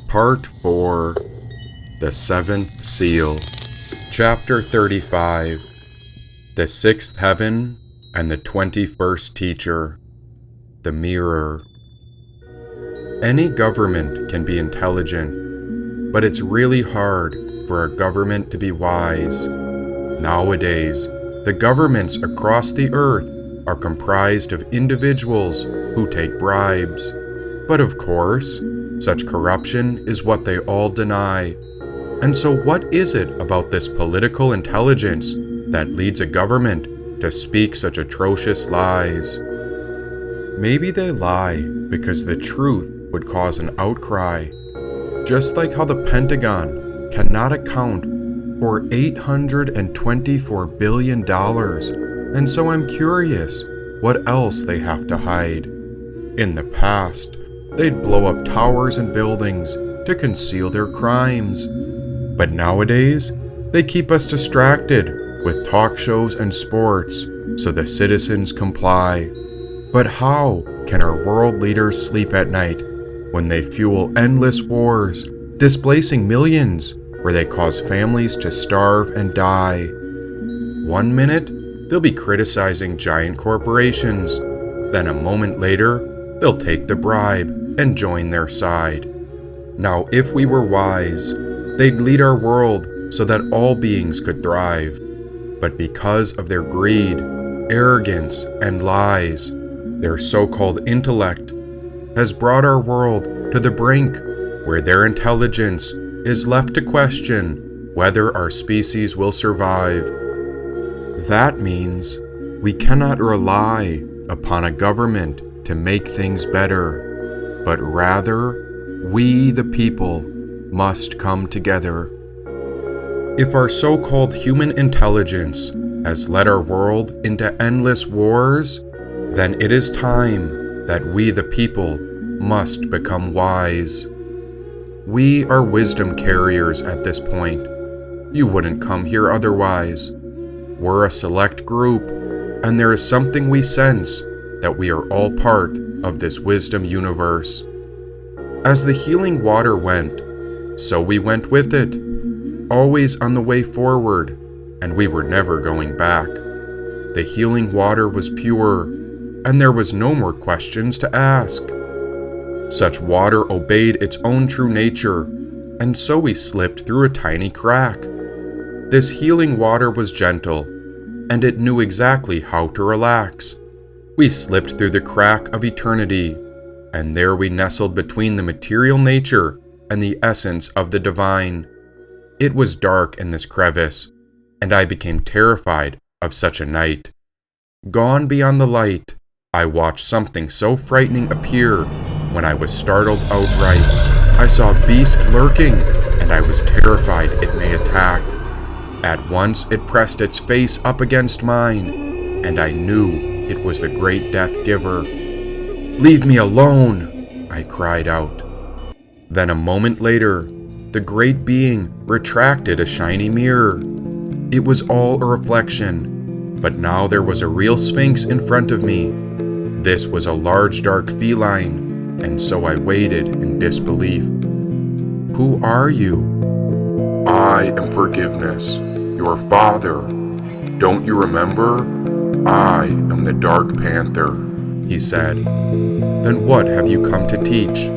Part 4, The Seventh Seal, Chapter 35, The Sixth Heaven and the 21st Teacher, The Mirror. Any government can be intelligent, but it's really hard for a government to be wise. Nowadays, the governments across the earth are comprised of individuals who take bribes. But of course, such corruption is what they all deny. And so what is it about this political intelligence that leads a government to speak such atrocious lies? Maybe they lie because the truth would cause an outcry, just like how the Pentagon cannot account for $824 billion, and so I'm curious what else they have to hide. In the past, they'd blow up towers and buildings to conceal their crimes. But nowadays, they keep us distracted with talk shows and sports so the citizens comply. But how can our world leaders sleep at night when they fuel endless wars, displacing millions, where they cause families to starve and die? 1 minute, they'll be criticizing giant corporations. Then a moment later, they'll take the bribe and join their side. Now, if we were wise, they'd lead our world so that all beings could thrive. But because of their greed, arrogance, and lies, their so-called intellect has brought our world to the brink where their intelligence is left to question whether our species will survive. That means we cannot rely upon a government to make things better, but rather, we the people must come together. If our so-called human intelligence has led our world into endless wars, then it is time that we the people must become wise. We are wisdom carriers at this point. You wouldn't come here otherwise. We're a select group, and there is something we sense that we are all part of this wisdom universe. As the healing water went, so we went with it, always on the way forward, and we were never going back. The healing water was pure, and there was no more questions to ask. Such water obeyed its own true nature, and so we slipped through a tiny crack. This healing water was gentle, and it knew exactly how to relax. We slipped through the crack of eternity, and there we nestled between the material nature and the essence of the divine. It was dark in this crevice, and I became terrified of such a night. Gone beyond the light, I watched something so frightening appear when I was startled outright. I saw a beast lurking, and I was terrified it may attack. At once it pressed its face up against mine, and I knew it was the great death giver. "Leave me alone!" I cried out. Then a moment later, the great being retracted a shiny mirror. It was all a reflection, but now there was a real sphinx in front of me. This was a large dark feline, and so I waited in disbelief. "Who are you?" "I am forgiveness, your father. Don't you remember? I am the Dark Panther," he said. "Then what have you come to teach?"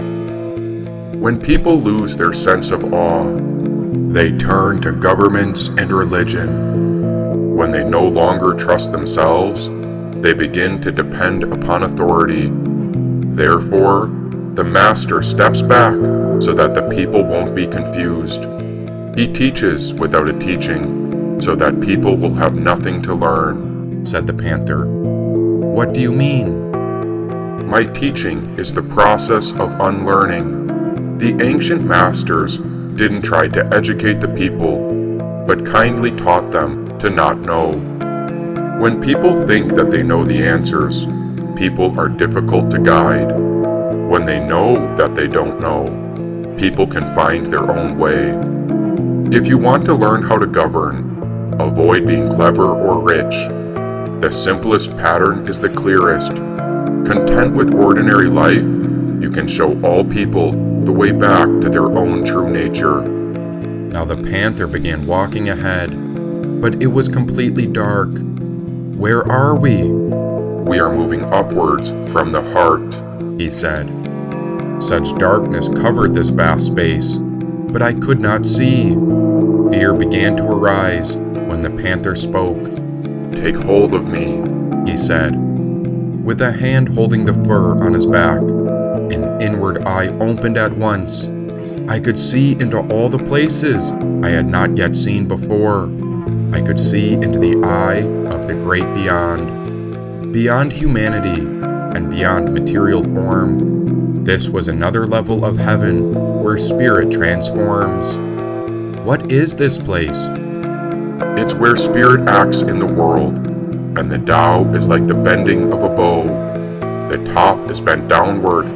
When people lose their sense of awe, they turn to governments and religion. When they no longer trust themselves, they begin to depend upon authority. Therefore, the master steps back so that the people won't be confused. He teaches without a teaching, so that people will have nothing to learn, said the panther. "What do you mean?" "My teaching is the process of unlearning. The ancient masters didn't try to educate the people, but kindly taught them to not know. When people think that they know the answers, people are difficult to guide. When they know that they don't know, people can find their own way. If you want to learn how to govern, avoid being clever or rich. The simplest pattern is the clearest. Content with ordinary life, you can show all people the way back to their own true nature. Now the panther began walking ahead, but it was completely dark. Where are we? We are moving upwards from the heart, he said. Such darkness covered this vast space, but I could not see. Fear began to arise when the panther spoke. Take hold of me, he said. With a hand holding the fur on his back, an inward eye opened at once. I could see into all the places I had not yet seen before. I could see into the eye of the great beyond. Beyond humanity and beyond material form. This was another level of heaven where spirit transforms. What is this place? It's where spirit acts in the world, and the Tao is like the bending of a bow. The top is bent downward,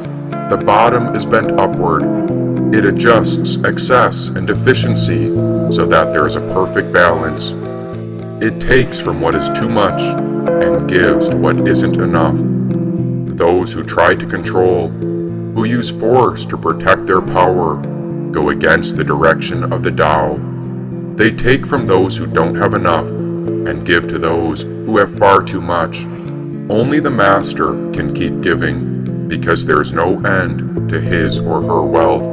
the bottom is bent upward. It adjusts excess and deficiency so that there is a perfect balance. It takes from what is too much and gives to what isn't enough. Those who try to control, who use force to protect their power, go against the direction of the Tao. They take from those who don't have enough and give to those who have far too much. Only the master can keep giving because there is no end to his or her wealth.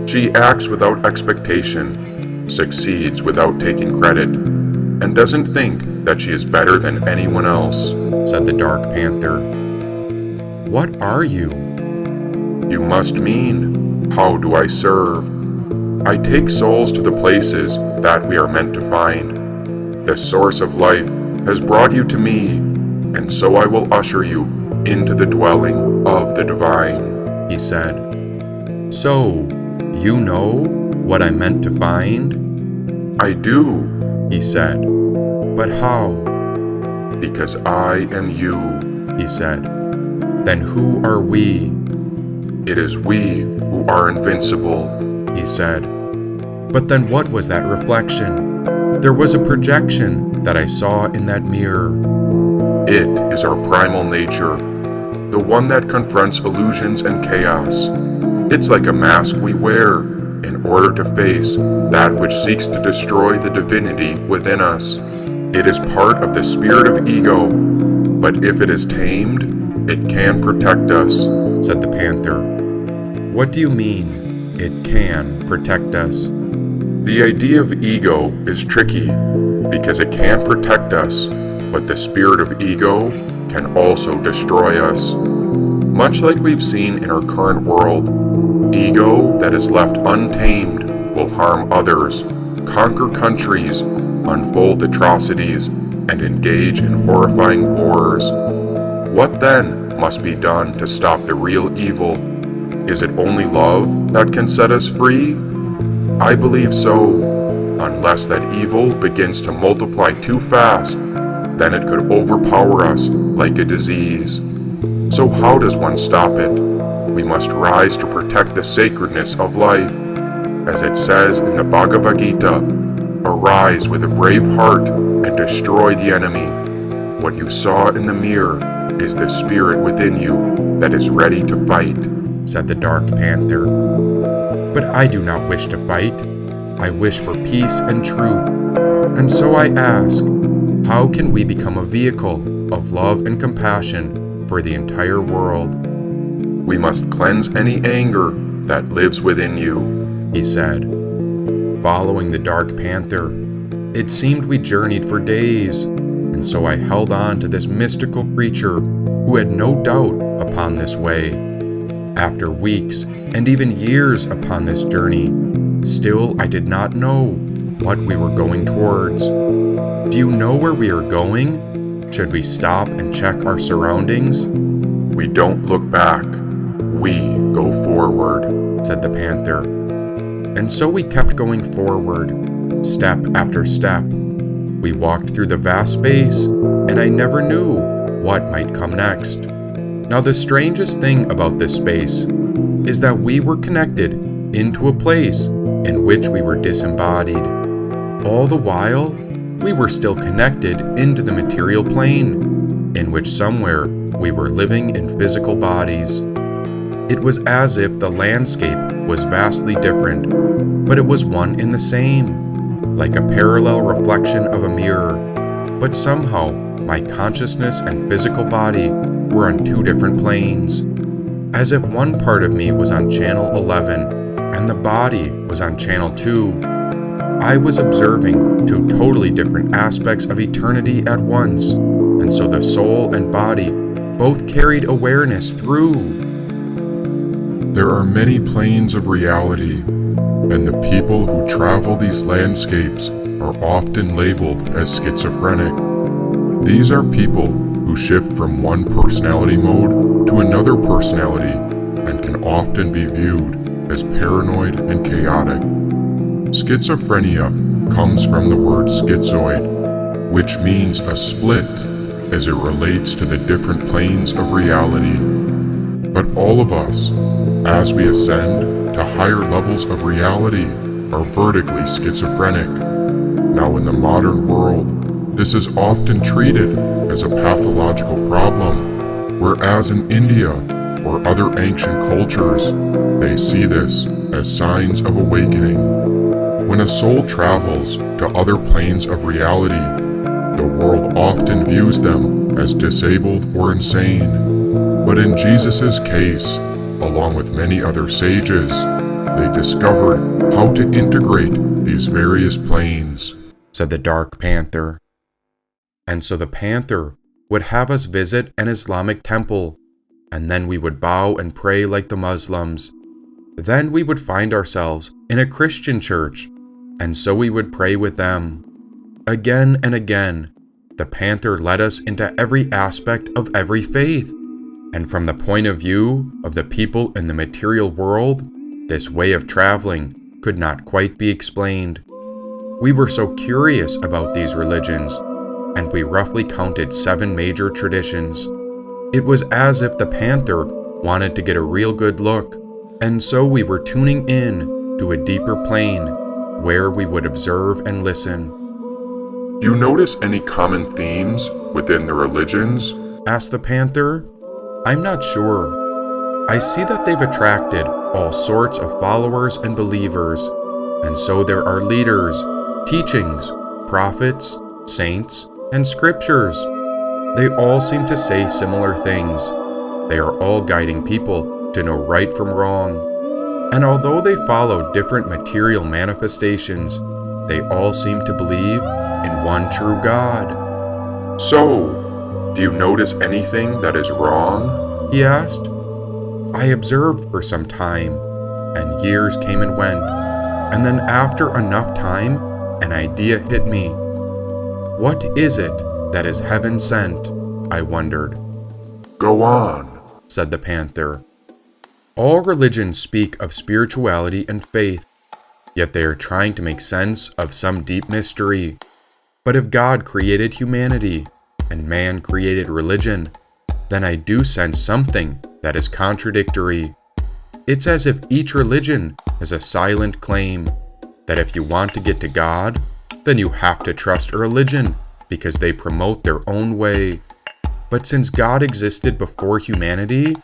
She acts without expectation, succeeds without taking credit, and doesn't think that she is better than anyone else, said the Dark Panther. What are you? You must mean, how do I serve? I take souls to the places that we are meant to find. The source of life has brought you to me, and so I will usher you into the dwelling of the divine, he said. So, you know what I'm meant to find? I do, he said. But how? Because I am you, he said. Then who are we? It is we who are invincible, he said. But then what was that reflection? There was a projection that I saw in that mirror. It is our primal nature, the one that confronts illusions and chaos. It's like a mask we wear in order to face that which seeks to destroy the divinity within us. It is part of the spirit of ego, but if it is tamed, it can protect us, said the panther. What do you mean, it can protect us? The idea of ego is tricky because it can protect us, but the spirit of ego can also destroy us. Much like we've seen in our current world, ego that is left untamed will harm others, conquer countries, unfold atrocities, and engage in horrifying wars. What then must be done to stop the real evil? Is it only love that can set us free? I believe so, unless that evil begins to multiply too fast, then it could overpower us like a disease. So how does one stop it? We must rise to protect the sacredness of life. As it says in the Bhagavad Gita, arise with a brave heart and destroy the enemy. What you saw in the mirror is the spirit within you that is ready to fight, said the Dark Panther. But I do not wish to fight. I wish for peace and truth. And so I ask, how can we become a vehicle of love and compassion for the entire world? We must cleanse any anger that lives within you, he said. Following the Dark Panther, it seemed we journeyed for days, and so I held on to this mystical creature who had no doubt upon this way. After weeks and even years upon this journey, still I did not know what we were going towards. Do you know where we are going? Should we stop and check our surroundings? We don't look back. We go forward, said the panther. And so we kept going forward, step after step. We walked through the vast space, and I never knew what might come next. Now the strangest thing about this space is that we were connected into a place in which we were disembodied. All the while, we were still connected into the material plane, in which somewhere we were living in physical bodies. It was as if the landscape was vastly different, but it was one in the same, like a parallel reflection of a mirror. But somehow, my consciousness and physical body were on two different planes, as if one part of me was on channel 11 and the body was on channel 2. I was observing two totally different aspects of eternity at once, and so the soul and body both carried awareness through. There are many planes of reality, and the people who travel these landscapes are often labeled as schizophrenic. These are people who shift from one personality mode to another personality and can often be viewed as paranoid and chaotic. Schizophrenia comes from the word schizoid, which means a split as it relates to the different planes of reality. But all of us, as we ascend to higher levels of reality, are vertically schizophrenic. Now in the modern world, this is often treated as a pathological problem, whereas in India or other ancient cultures, they see this as signs of awakening. When a soul travels to other planes of reality, the world often views them as disabled or insane. But in Jesus' case, along with many other sages, they discovered how to integrate these various planes, said the Dark Panther. And so the Panther would have us visit an Islamic temple, and then we would bow and pray like the Muslims. Then we would find ourselves in a Christian church, and so we would pray with them. Again and again, the Panther led us into every aspect of every faith. And from the point of view of the people in the material world, this way of traveling could not quite be explained. We were so curious about these religions, and we roughly counted 7 major traditions. It was as if the Panther wanted to get a real good look, and so we were tuning in to a deeper plane where we would observe and listen. Do you notice any common themes within the religions? Asked the Panther. I'm not sure. I see that they've attracted all sorts of followers and believers, and so there are leaders, teachings, prophets, saints, and scriptures. They all seem to say similar things. They are all guiding people to know right from wrong. And although they follow different material manifestations, they all seem to believe in one true God. So, do you notice anything that is wrong? He asked. I observed for some time, and years came and went, and then after enough time, an idea hit me. What is it that is heaven sent? I wondered. Go on, said the Panther. All religions speak of spirituality and faith, yet they are trying to make sense of some deep mystery. But if God created humanity, and man created religion, then I do sense something that is contradictory. It's as if each religion has a silent claim that if you want to get to God, then you have to trust a religion because they promote their own way. But since God existed before humanity,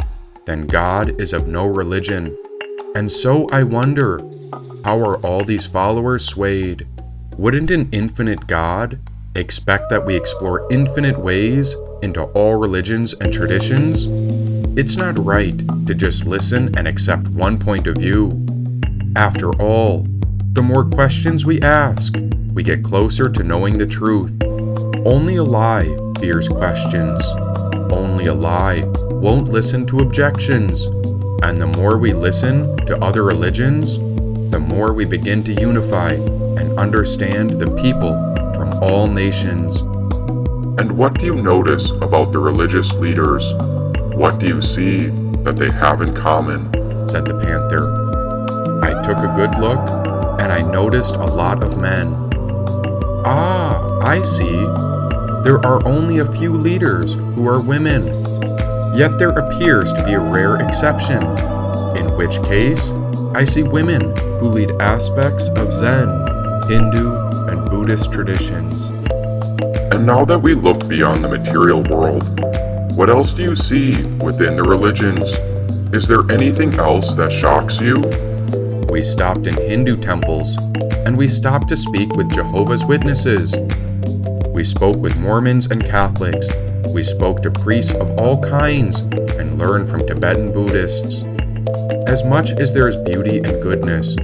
then God is of no religion. And so I wonder, how are all these followers swayed? Wouldn't an infinite God expect that we explore infinite ways into all religions and traditions? It's not right to just listen and accept one point of view. After all, the more questions we ask, we get closer to knowing the truth. Only a lie fears questions. Only a lie won't listen to objections. And the more we listen to other religions, the more we begin to unify and understand the people from all nations. And what do you notice about the religious leaders? What do you see that they have in common? Said the Panther. I took a good look, and I noticed a lot of men. Ah, I see. There are only a few leaders who are women. Yet there appears to be a rare exception, in which case I see women who lead aspects of Zen, Hindu, and Buddhist traditions. And now that we look beyond the material world, what else do you see within the religions? Is there anything else that shocks you? We stopped in Hindu temples, and we stopped to speak with Jehovah's Witnesses. We spoke with Mormons and Catholics. We spoke to priests of all kinds and learned from Tibetan Buddhists. As much as there is beauty and goodness,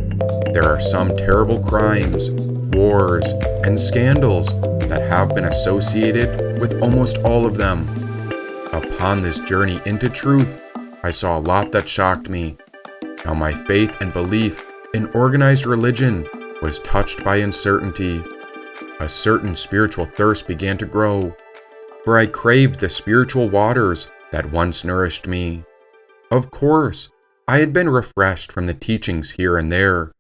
there are some terrible crimes, wars, and scandals that have been associated with almost all of them. Upon this journey into truth, I saw a lot that shocked me. How my faith and belief in organized religion was touched by uncertainty. A certain spiritual thirst began to grow, for I craved the spiritual waters that once nourished me. Of course, I had been refreshed from the teachings here and there,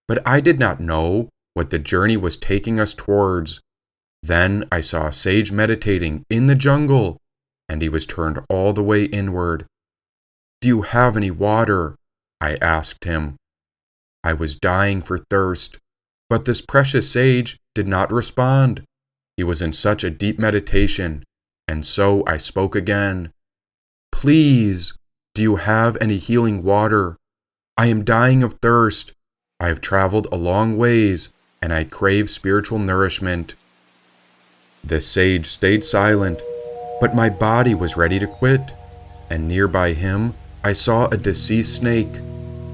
but I did not know what the journey was taking us towards. Then I saw a sage meditating in the jungle, and he was turned all the way inward. "Do you have any water?" I asked him. I was dying for thirst, but this precious sage did not respond. He was in such a deep meditation, and so I spoke again. "Please, do you have any healing water? I am dying of thirst. I have traveled a long ways, and I crave spiritual nourishment." The sage stayed silent, but my body was ready to quit, and nearby him I saw a deceased snake,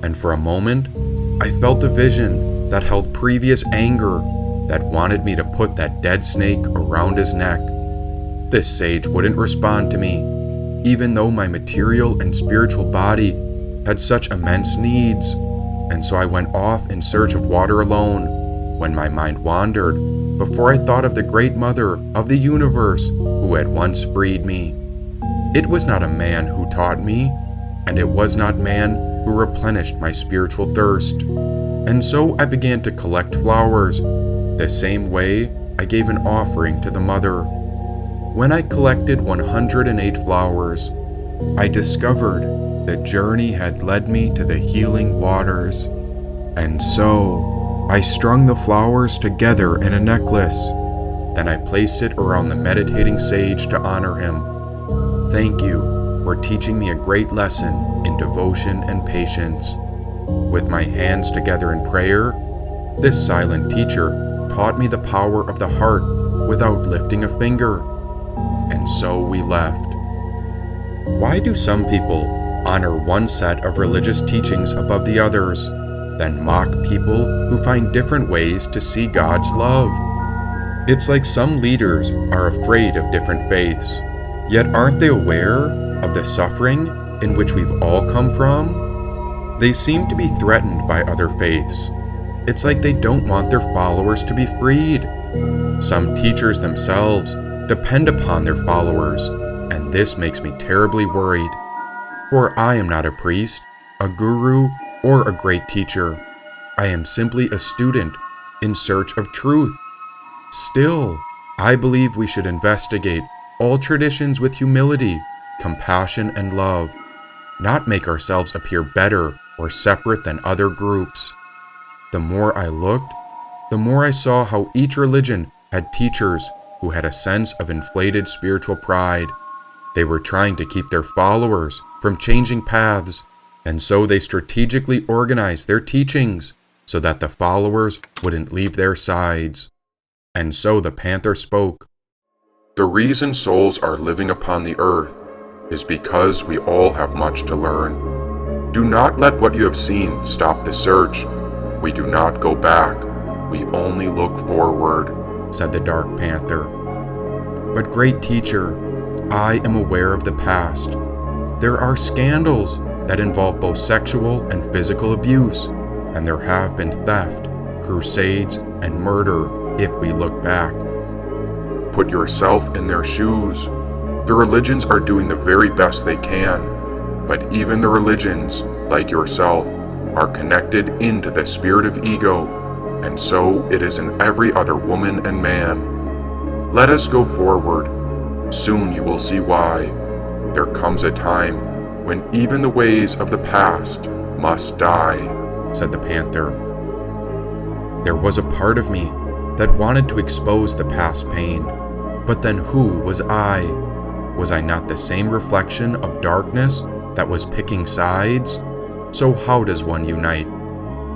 and for a moment I felt a vision that held previous anger that wanted me to put that dead snake around his neck. This sage wouldn't respond to me, even though my material and spiritual body had such immense needs, and so I went off in search of water alone when my mind wandered before I thought of the great mother of the universe who had once freed me. It was not a man who taught me, and it was not man who replenished my spiritual thirst. And so I began to collect flowers, the same way I gave an offering to the mother. When I collected 108 flowers, I discovered the journey had led me to the healing waters. And so I strung the flowers together in a necklace. Then I placed it around the meditating sage to honor him. Thank you for teaching me a great lesson in devotion and patience. With my hands together in prayer, this silent teacher taught me the power of the heart without lifting a finger. And so we left. Why do some people honor one set of religious teachings above the others, then mock people who find different ways to see God's love? It's like some leaders are afraid of different faiths, yet aren't they aware of the suffering in which we've all come from? They seem to be threatened by other faiths. It's like they don't want their followers to be freed. Some teachers themselves depend upon their followers, and this makes me terribly worried. For I am not a priest, a guru, or a great teacher. I am simply a student in search of truth. Still, I believe we should investigate all traditions with humility, compassion, and love, not make ourselves appear better or separate than other groups. The more I looked, the more I saw how each religion had teachers who had a sense of inflated spiritual pride. They were trying to keep their followers from changing paths, and so they strategically organized their teachings so that the followers wouldn't leave their sides. And so the panther spoke. The reason souls are living upon the earth is because we all have much to learn. Do not let what you have seen stop the search. We do not go back. We only look forward, said the dark panther. But great teacher, I am aware of the past. There are scandals that involve both sexual and physical abuse, and there have been theft, crusades, and murder if we look back. Put yourself in their shoes. The religions are doing the very best they can, but even the religions, like yourself, are connected into the spirit of ego, and so it is in every other woman and man. Let us go forward. Soon you will see why. There comes a time when even the ways of the past must die, said the panther. There was a part of me that wanted to expose the past pain, but then who was I? Was I not the same reflection of darkness that was picking sides? So how does one unite?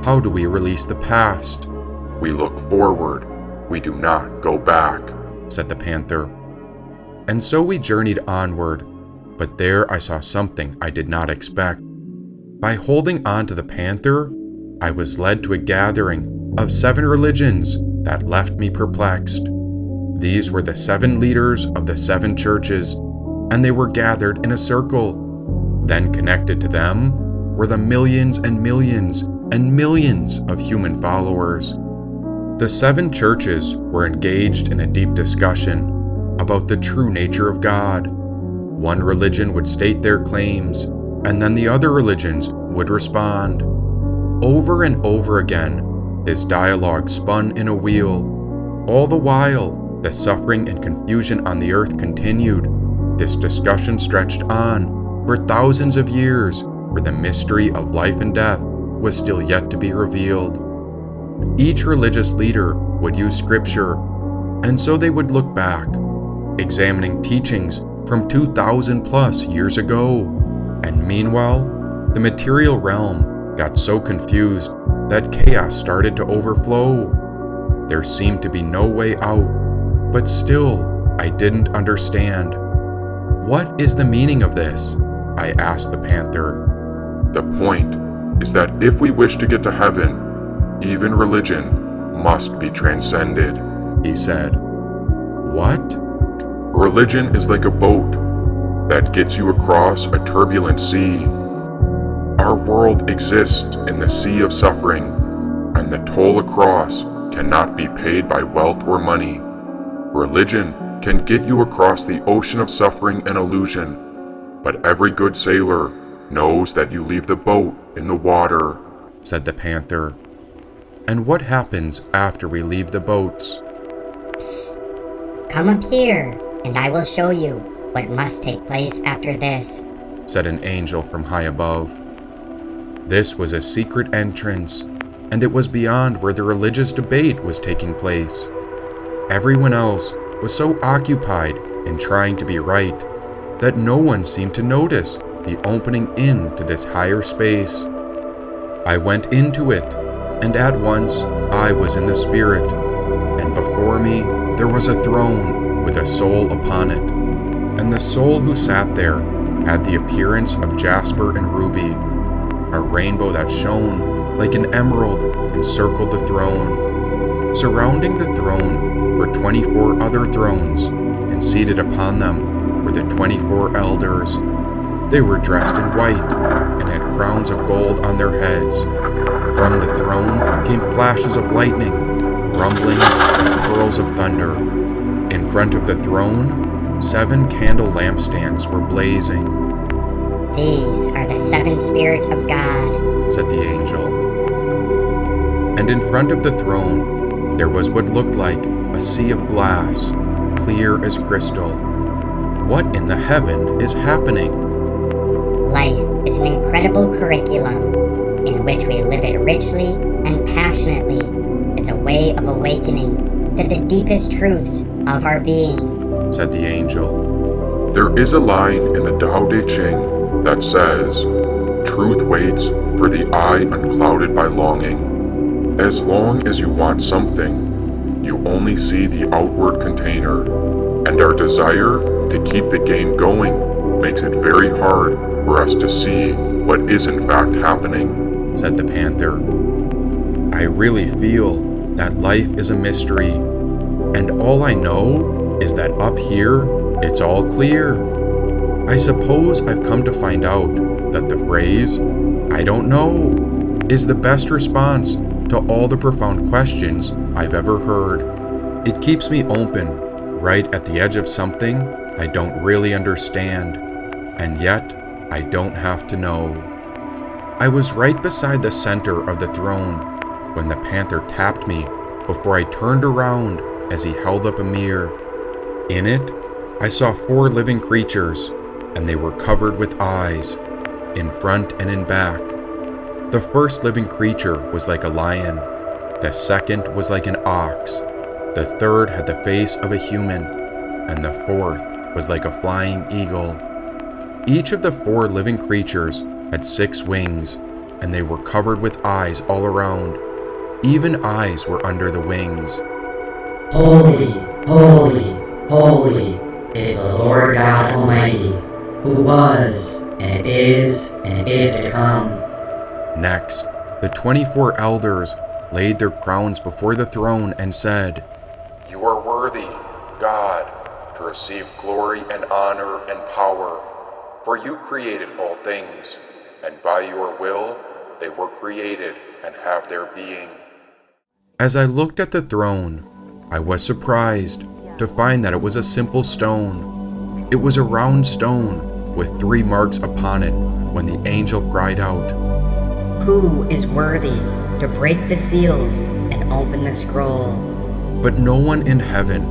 How do we release the past? We look forward. We do not go back, said the panther. And so we journeyed onward, but there I saw something I did not expect. By holding on to the panther, I was led to a gathering of 7 religions that left me perplexed. These were the 7 leaders of the 7 churches, and they were gathered in a circle. Then connected to them were the millions and millions and millions of human followers. The 7 churches were engaged in a deep discussion about the true nature of God. One religion would state their claims, and then the other religions would respond. Over and over again, this dialogue spun in a wheel. All the while, the suffering and confusion on the earth continued. This discussion stretched on for thousands of years, where the mystery of life and death was still yet to be revealed. Each religious leader would use scripture, and so they would look back, examining teachings from 2,000 plus years ago. And meanwhile, the material realm got so confused that chaos started to overflow. There seemed to be no way out, but still, I didn't understand. What is the meaning of this? I asked the panther. The point is that if we wish to get to heaven, even religion must be transcended, he said. What? Religion is like a boat that gets you across a turbulent sea. Our world exists in the sea of suffering, and the toll across cannot be paid by wealth or money. Religion can get you across the ocean of suffering and illusion, but every good sailor knows that you leave the boat in the water, said the panther. And what happens after we leave the boats? Psst. Come up here, and I will show you what must take place after this, said an angel from high above. This was a secret entrance, and it was beyond where the religious debate was taking place. Everyone else was so occupied in trying to be right that no one seemed to notice the opening into this higher space. I went into it, and at once I was in the spirit, and before me there was a throne with a soul upon it, and the soul who sat there had the appearance of jasper and ruby. A rainbow that shone like an emerald encircled the throne. Surrounding the throne were 24 other thrones, and seated upon them were the 24 elders. They were dressed in white and had crowns of gold on their heads. From the throne came flashes of lightning, rumblings, and pearls of thunder. In front of the throne, 7 candle lampstands were blazing. These are the 7 spirits of God, said the angel. And in front of the throne, there was what looked like a sea of glass, clear as crystal. What in the heaven is happening? Life is an incredible curriculum in which we live it richly and passionately as a way of awakening to the deepest truths of our being, said the angel. There is a line in the Tao Te Ching that says, truth waits for the eye unclouded by longing. As long as you want something, you only see the outward container, and our desire to keep the game going makes it very hard for us to see what is in fact happening, said the panther. I really feel that life is a mystery, and all I know is that up here, it's all clear. I suppose I've come to find out that the phrase, "I don't know," is the best response to all the profound questions I've ever heard. It keeps me open, right at the edge of something I don't really understand, and yet I don't have to know. I was right beside the center of the throne when the panther tapped me before I turned around as he held up a mirror. In it, I saw 4 living creatures, and they were covered with eyes, in front and in back. The first living creature was like a lion, the second was like an ox, the third had the face of a human, and the fourth was like a flying eagle. Each of the 4 living creatures had 6 wings, and they were covered with eyes all around. Even eyes were under the wings. Holy, holy, holy is the Lord God Almighty, who was, and is to come. Next, the 24 elders laid their crowns before the throne and said, "You are worthy, God, to receive glory and honor and power, for you created all things, and by your will they were created and have their being." As I looked at the throne, I was surprised to find that it was a simple stone. It was a round stone with 3 marks upon it when the angel cried out, Who is worthy to break the seals and open the scroll? But no one in heaven,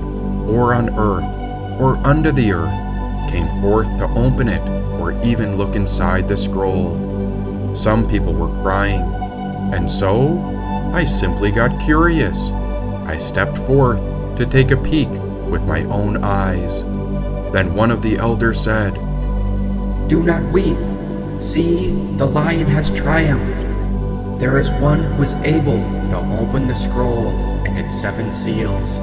or on earth, or under the earth came forth to open it or even look inside the scroll. Some people were crying, and so I simply got curious. I stepped forth to take a peek with my own eyes. Then one of the elders said, "Do not weep. See, the lion has triumphed. There is one who is able to open the scroll and its 7 seals."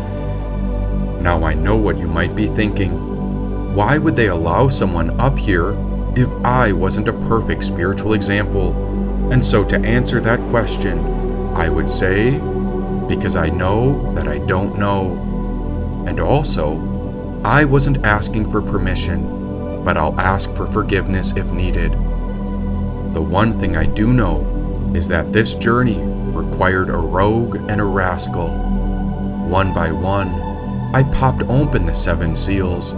Now I know what you might be thinking. Why would they allow someone up here if I wasn't a perfect spiritual example? And so to answer that question, I would say, because I know that I don't know. And also, I wasn't asking for permission, but I'll ask for forgiveness if needed. The one thing I do know is that this journey required a rogue and a rascal. One by one, I popped open the 7 seals,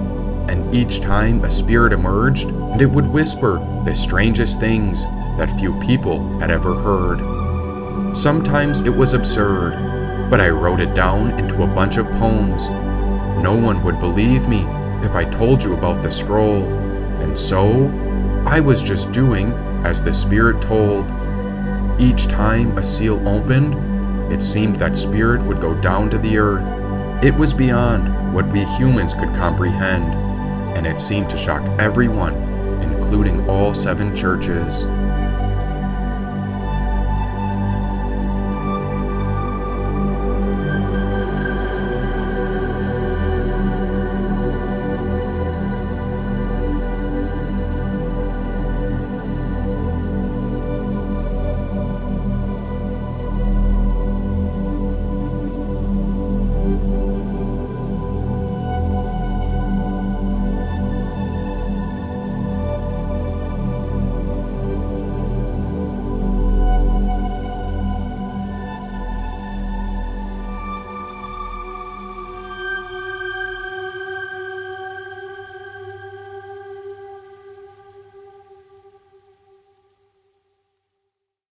and each time a spirit emerged, and it would whisper the strangest things that few people had ever heard. Sometimes it was absurd, but I wrote it down into a bunch of poems. No one would believe me if I told you about the scroll, and so I was just doing as the spirit told. Each time a seal opened, it seemed that spirit would go down to the earth. It was beyond what we humans could comprehend, and it seemed to shock everyone, including all 7 churches.